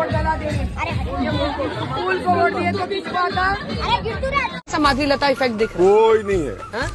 Vote डला देंगे। फूल को वोट दिए तो बीच समाधि लता इफेक्ट दिख रहा कोई नहीं है,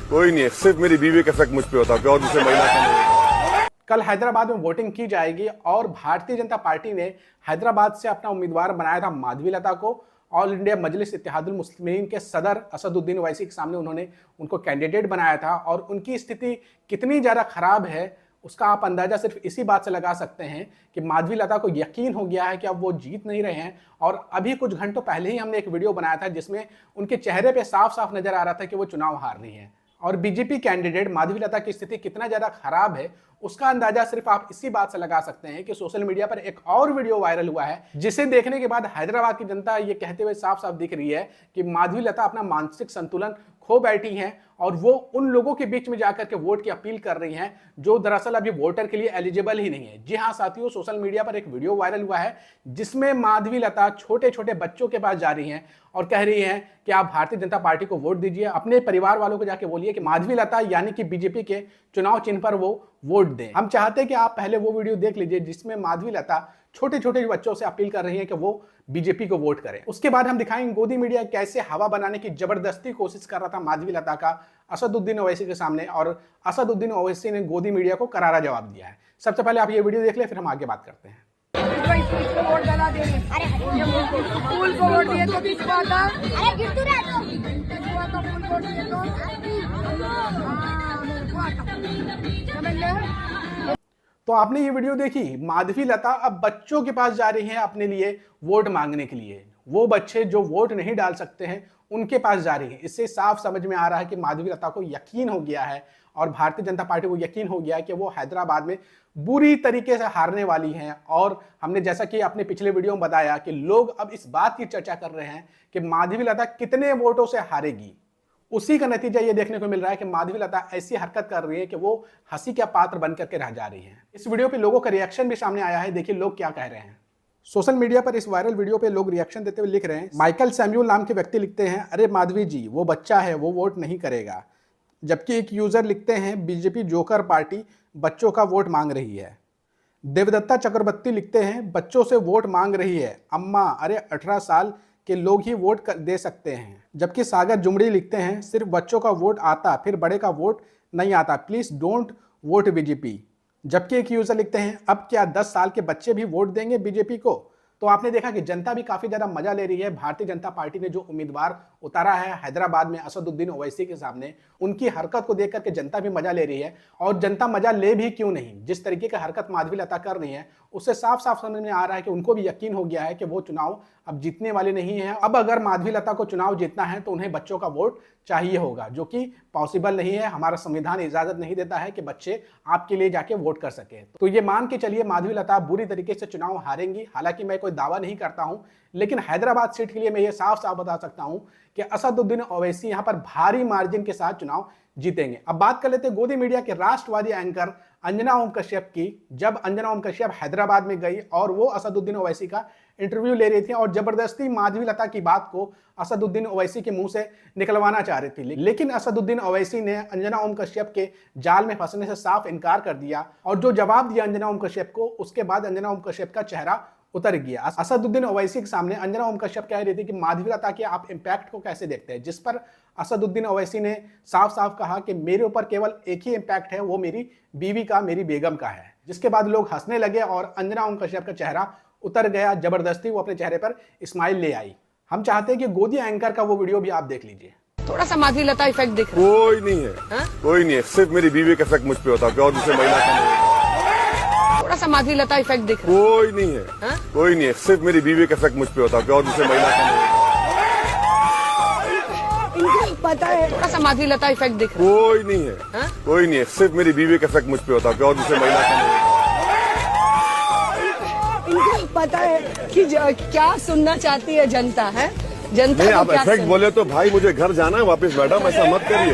कोई नहीं है, सिर्फ मेरी बीवी का इफेक्ट मुझ पे होता है और दूसरे महिला का नहीं। कल हैदराबाद में वोटिंग की जाएगी और भारतीय जनता पार्टी ने हैदराबाद से अपना उम्मीदवार बनाया था माधवी लता को। ऑल इंडिया मजलिस इत्तेहादुल मुस्लिमीन के सदर असदुद्दीन ओवैसी के सामने उन्होंने उनको कैंडिडेट बनाया था और उनकी स्थिति कितनी ज़्यादा खराब है उसका आप अंदाजा सिर्फ इसी बात से लगा सकते हैं कि माधवी लता को यकीन हो गया है कि अब वो जीत नहीं रहे हैं। और अभी कुछ घंटों पहले ही हमने एक वीडियो बनाया था जिसमें उनके चेहरे पे साफ साफ नजर आ रहा था कि वो चुनाव हार रही हैं। और बीजेपी कैंडिडेट माधवी लता की स्थिति कितना ज़्यादा खराब है उसका अंदाजा सिर्फ आप इसी बात से लगा सकते हैं कि सोशल मीडिया पर एक और वीडियो वायरल हुआ है जिसे देखने के बाद हैदराबाद की जनता ये कहते हुए साफ साफ दिख रही है कि माधवी लता अपना मानसिक संतुलन खो बैठी हैं और वो उन लोगों के बीच में जाकर के वोट की अपील कर रही हैं जो दरअसल अभी वोटर के लिए एलिजिबल ही नहीं है। जी हाँ साथियों, सोशल मीडिया पर एक वीडियो वायरल हुआ है जिसमें माधवी लता छोटे छोटे बच्चों के पास जा रही हैं और कह रही हैं कि आप भारतीय जनता पार्टी को वोट दीजिए, अपने परिवार वालों को जाके बोलिए कि माधवी लता यानी कि बीजेपी के चुनाव चिन्ह पर वो वोट दें। हम चाहते हैं कि आप पहले वो वीडियो देख लीजिए जिसमें माधवी लता छोटे छोटे बच्चों से अपील कर रही हैं कि वो बीजेपी को वोट करें। उसके बाद हम दिखाएंगे गोदी मीडिया कैसे हवा बनाने की जबरदस्ती कोशिश कर रहा था माधवी लता का असदुद्दीन ओवैसी के सामने और असदुद्दीन ओवैसी ने गोदी मीडिया को करारा जवाब दिया है। सबसे पहले आप ये वीडियो देख ले फिर हम आगे बात करते हैं। वोट डला देंगे। फूल को वोट दिए तो बीच तो आपने ये वीडियो देखी, माधवी लता अब बच्चों के पास जा रही हैं अपने लिए वोट मांगने के लिए। वो बच्चे जो वोट नहीं डाल सकते हैं उनके पास जा रही है। इससे साफ समझ में आ रहा है कि माधवी लता को यकीन हो गया है और भारतीय जनता पार्टी को यकीन हो गया है कि वो हैदराबाद में बुरी तरीके से हारने वाली हैं। और हमने जैसा कि अपने पिछले वीडियो में बताया कि लोग अब इस बात की चर्चा कर रहे हैं कि माधवी लता कितने वोटों से हारेगी। उसी का नतीजा ये देखने को मिल रहा है कि माधवी लता ऐसी हरकत कर रही है कि वो हंसी का पात्र बन करके रह जा रही है। इस वीडियो पे लोगों का रिएक्शन भी सामने आया है, देखिए लोग क्या कह रहे हैं। सोशल मीडिया पर इस वायरल वीडियो पे लोग रिएक्शन देते हुए लिख रहे हैं। माइकल सैम्यूल नाम के व्यक्ति लिखते हैं, अरे माधवी जी वो बच्चा है, वो वोट नहीं करेगा। जबकि एक यूजर लिखते हैं, बीजेपी जोकर पार्टी बच्चों का वोट मांग रही है। देवदत्ता चक्रवर्ती लिखते हैं, बच्चों से वोट मांग रही है अम्मा, अरे 18 साल के लोग ही वोट दे सकते हैं। जबकि सागर जुमड़ी लिखते हैं, सिर्फ बच्चों का वोट आता फिर बड़े का वोट नहीं आता, प्लीज डोंट वोट बीजेपी। जबकि एक यूजर लिखते हैं, अब क्या 10 साल के बच्चे भी वोट देंगे बीजेपी को। तो आपने देखा कि जनता भी काफी ज्यादा मजा ले रही है। भारतीय जनता पार्टी ने जो उम्मीदवार उतारा है हैदराबाद में असदुद्दीन ओवैसी के सामने, उनकी हरकत को देख करके जनता भी मजा ले रही है। और जनता मजा ले भी क्यों नहीं, जिस तरीके की हरकत माधवी लता कर रही है उससे साफ साफ समझ में आ रहा है कि उनको भी यकीन हो गया है कि वो चुनाव अब जीतने वाले नहीं है। अब अगर माधवी लता को चुनाव जीतना है तो उन्हें बच्चों का वोट चाहिए होगा, जो कि पॉसिबल नहीं है। हमारा संविधान इजाजत नहीं देता है कि बच्चे आपके लिए जाके वोट कर सके। तो ये मान के चलिए माधवी लता बुरी तरीके से चुनाव हारेंगी। हालांकि मैं कोई दावा नहीं करता हूं, लेकिन हैदराबाद सीट के लिए मैं ये साफ साफ बता सकता हूं कि असदुद्दीन ओवैसी यहां पर भारी मार्जिन के साथ चुनाव जीतेंगे। अब बात कर लेते हैं गोदी मीडिया के राष्ट्रवादी एंकर अंजना ओम कश्यप की। जब अंजना ओम कश्यप हैदराबाद में गई और वो असदुद्दीन ओवैसी का इंटरव्यू ले रही थी और जबरदस्ती माधवी लता की बात को असदुद्दीन ओवैसी के मुंह से निकलवाना चाह रही थी, लेकिन असदुद्दीन ओवैसी ने अंजना ओम कश्यप के जाल में फंसने से साफ इनकार कर दिया। और जो जवाब दिया अंजना ओम कश्यप को, उसके बाद अंजना ओम कश्यप का चेहरा उतर गया। असदुद्दीन ओवैसी के सामने अंजना ओम कश्यप कह रही थी कि माधवी लता के आप इम्पैक्ट को कैसे देखते हैं, जिस पर असदुद्दीन ओवैसी ने साफ साफ कहा कि मेरे ऊपर केवल एक ही इम्पैक्ट है, वो मेरी बीवी का, मेरी बेगम का है। जिसके बाद लोग हंसने लगे और अंजना ओम कश्यप का चेहरा उतर गया। जबरदस्ती वो अपने चेहरे पर स्माइल ले आई। हम चाहते हैं कि गोदी एंकर का वो वीडियो भी आप देख लीजिए। थोड़ा समाधि लता इफेक्ट दिख रहा कोई नहीं है, कोई नहीं है, सिर्फ मेरी बीवी का इफेक्ट मुझ पे होता है और दूसरे महिला का नहीं। थोड़ा समाधि लता इफेक्ट दिख रहा कोई नहीं है, कोई नहीं है, सिर्फ मेरी बीवी का इफेक्ट मुझ पे होता है और दूसरे महिला का नहीं। पता है, थोड़ा समाधि लता इफेक्ट दिख रहा कोई नहीं है, कोई नहीं है, सिर्फ मेरी बीवी का इफेक्ट मुझ पे होता है और दूसरे महिला का नहीं। पता है कि क्या सुनना चाहती है जनता है। जनता नहीं, आप इफेक्ट बोले तो भाई मुझे घर जाना है वापस, मैडम ऐसा मत करिए।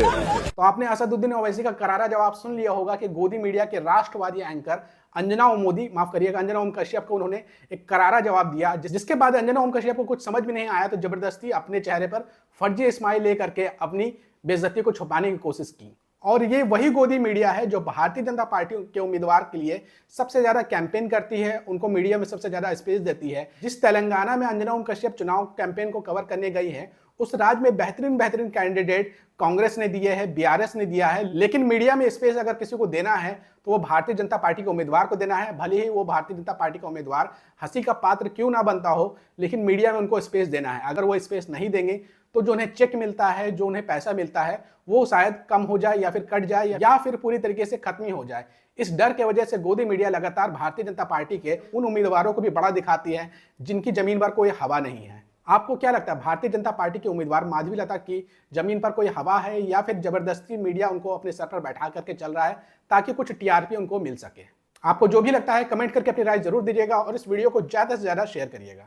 तो आपने असदुद्दीन ओवैसी का करारा जवाब सुन लिया होगा कि गोदी मीडिया के राष्ट्रवादी एंकर अंजना ओम कश्यप को उन्होंने एक करारा जवाब दिया, जिसके बाद अंजना ओम कश्यप को कुछ समझ में नहीं आया तो जबरदस्ती अपने चेहरे पर फर्जी स्माइल लेकर के अपनी बेइज्जती को छुपाने की कोशिश की। और ये वही गोदी मीडिया है जो भारतीय जनता पार्टी के उम्मीदवार के लिए सबसे ज्यादा कैंपेन करती है, उनको मीडिया में सबसे ज्यादा स्पेस देती है। जिस तेलंगाना में अंजना ओम कश्यप चुनाव कैंपेन को कवर करने गई है, उस राज्य में बेहतरीन कैंडिडेट कांग्रेस ने दिए हैं, बीआरएस ने दिया है, लेकिन मीडिया में स्पेस अगर किसी को देना है तो वो भारतीय जनता पार्टी के उम्मीदवार को देना है। भले ही वो भारतीय जनता पार्टी का उम्मीदवार हंसी का पात्र क्यों ना बनता हो, लेकिन मीडिया में उनको स्पेस देना है। अगर वो स्पेस नहीं देंगे तो जो उन्हें चेक मिलता है, जो उन्हें पैसा मिलता है, वो शायद कम हो जाए या फिर कट जाए या फिर पूरी तरीके से खत्म ही हो जाए। इस डर के वजह से गोदी मीडिया लगातार भारतीय जनता पार्टी के उन उम्मीदवारों को भी बड़ा दिखाती है जिनकी जमीन पर कोई हवा नहीं है। आपको क्या लगता है, भारतीय जनता पार्टी के उम्मीदवार माधवी लता की जमीन पर कोई हवा है या फिर जबरदस्ती मीडिया उनको अपने सर पर बैठा करके चल रहा है ताकि कुछ टीआरपी उनको मिल सके? आपको जो भी लगता है कमेंट करके अपनी राय जरूर दीजिएगा और इस वीडियो को ज्यादा से ज्यादा शेयर करिएगा।